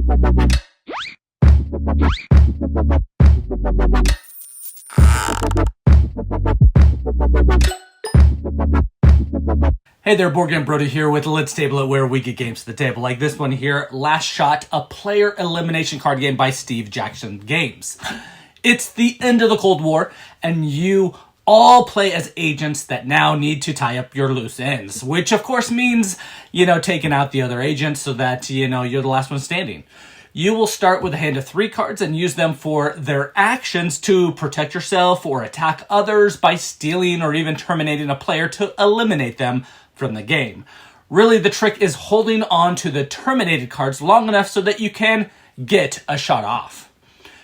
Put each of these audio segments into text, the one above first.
Hey there, Board Game Brody here with Let's Table It, where we get games to the table. Like this one here, Last Shot, a player elimination card game by Steve Jackson Games. It's the end of the Cold War, and you all play as agents that now need to tie up your loose ends, which of course means, taking out the other agents so that, you're the last one standing. You will start with a hand of 3 cards and use them for their actions to protect yourself or attack others by stealing or even terminating a player to eliminate them from the game. Really, the trick is holding on to the terminated cards long enough so that you can get a shot off.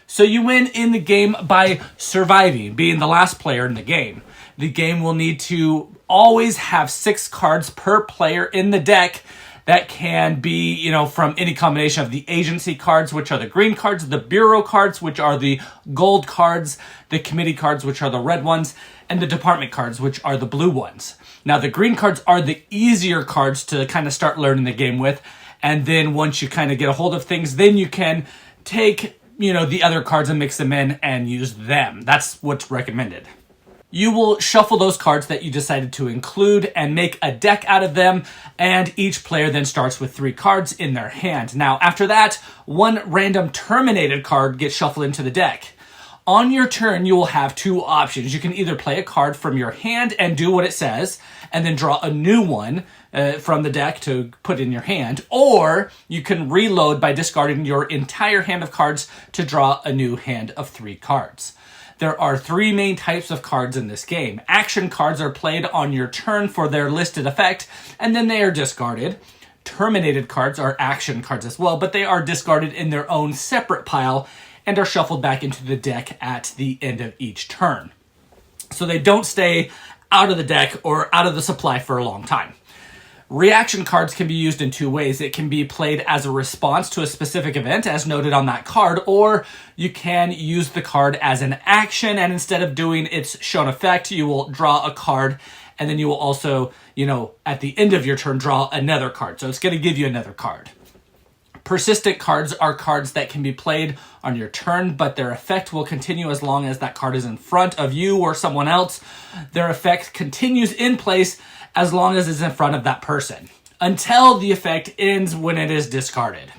So you win in the game by surviving, being the last player in the game. The game will need to always have 6 cards per player in the deck. That can be, from any combination of the agency cards, which are the green cards, the bureau cards, which are the gold cards, the committee cards, which are the red ones, and the department cards, which are the blue ones. Now, the green cards are the easier cards to kind of start learning the game with. And then once you kind of get a hold of things, then you can take, the other cards and mix them in and use them. That's what's recommended. You will shuffle those cards that you decided to include and make a deck out of them, and each player then starts with 3 cards in their hand. Now, after that, 1 random terminated card gets shuffled into the deck. On your turn, you will have 2 options. You can either play a card from your hand and do what it says, and then draw a new one from the deck to put in your hand, or you can reload by discarding your entire hand of cards to draw a new hand of 3 cards. There are 3 main types of cards in this game. Action cards are played on your turn for their listed effect, and then they are discarded. Terminated cards are action cards as well, but they are discarded in their own separate pile and are shuffled back into the deck at the end of each turn. So they don't stay out of the deck or out of the supply for a long time. Reaction cards can be used in 2 ways. It can be played as a response to a specific event, as noted on that card, or you can use the card as an action, and instead of doing its shown effect, you will draw a card, and then you will also, at the end of your turn, draw another card. So it's going to give you another card. Persistent cards are cards that can be played on your turn, but their effect will continue as long as that card is in front of you or someone else. Their effect continues in place as long as it's in front of that person, until the effect ends when it is discarded.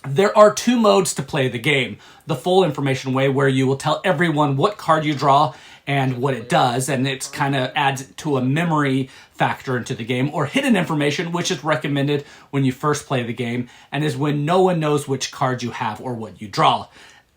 There are 2 modes to play the game. The full information way, where you will tell everyone what card you draw and what it does, and it's kind of adds to a memory factor into the game, or hidden information, which is recommended when you first play the game, and is when no one knows which card you have or what you draw.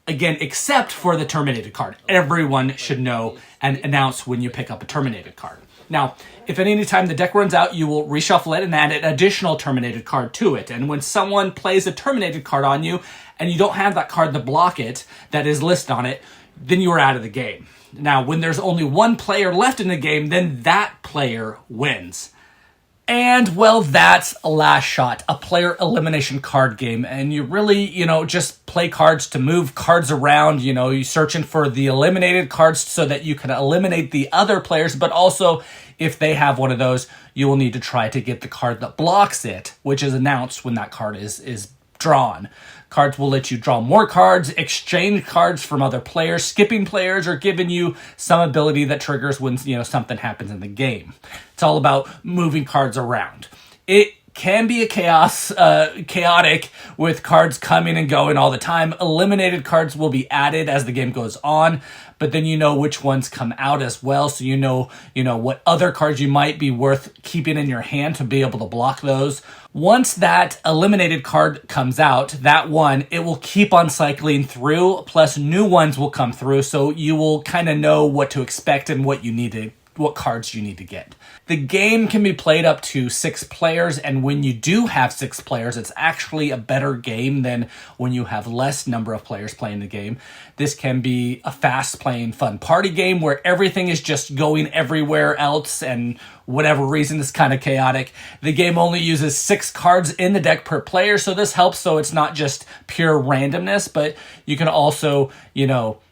Again, except for the terminated card. Everyone should know and announce when you pick up a terminated card. Now, if at any time the deck runs out, you will reshuffle it and add an additional terminated card to it. And when someone plays a terminated card on you, and you don't have that card to block it, that is listed on it, then you are out of the game. Now, when there's only 1 player left in the game, then that player wins. And, well, that's Last Shot, a player elimination card game. And you really, just play cards to move cards around. You're searching for the eliminated cards so that you can eliminate the other players. But also, if they have one of those, you will need to try to get the card that blocks it, which is announced when that card is drawn. Cards will let you draw more cards, exchange cards from other players, skipping players, or giving you some ability that triggers when something happens in the game. It's all about moving cards around. It can be chaotic with cards coming and going all the time. Eliminated cards will be added as the game goes on, but then which ones come out as well, so you know what other cards you might be worth keeping in your hand to be able to block those. Once that eliminated card comes out, that one, it will keep on cycling through, plus new ones will come through, so you will kind of know what to expect and what cards you need to get. The game can be played up to 6 players, and when you do have 6 players, it's actually a better game than when you have less number of players playing the game. This can be a fast-playing, fun party game where everything is just going everywhere else, and whatever reason it's kind of chaotic. The game only uses 6 cards in the deck per player, so this helps so it's not just pure randomness, but you can also,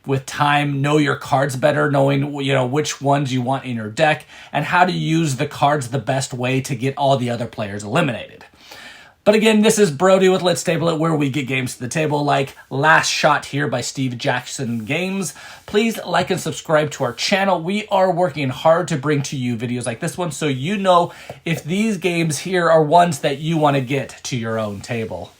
with time, know your cards better, knowing, which ones you want in your deck, and how to use the cards the best way to get all the other players eliminated. But again, this is Brody with Let's Table It, where we get games to the table like Last Shot here by Steve Jackson Games. Please like and subscribe to our channel. We are working hard to bring to you videos like this one so you know if these games here are ones that you want to get to your own table.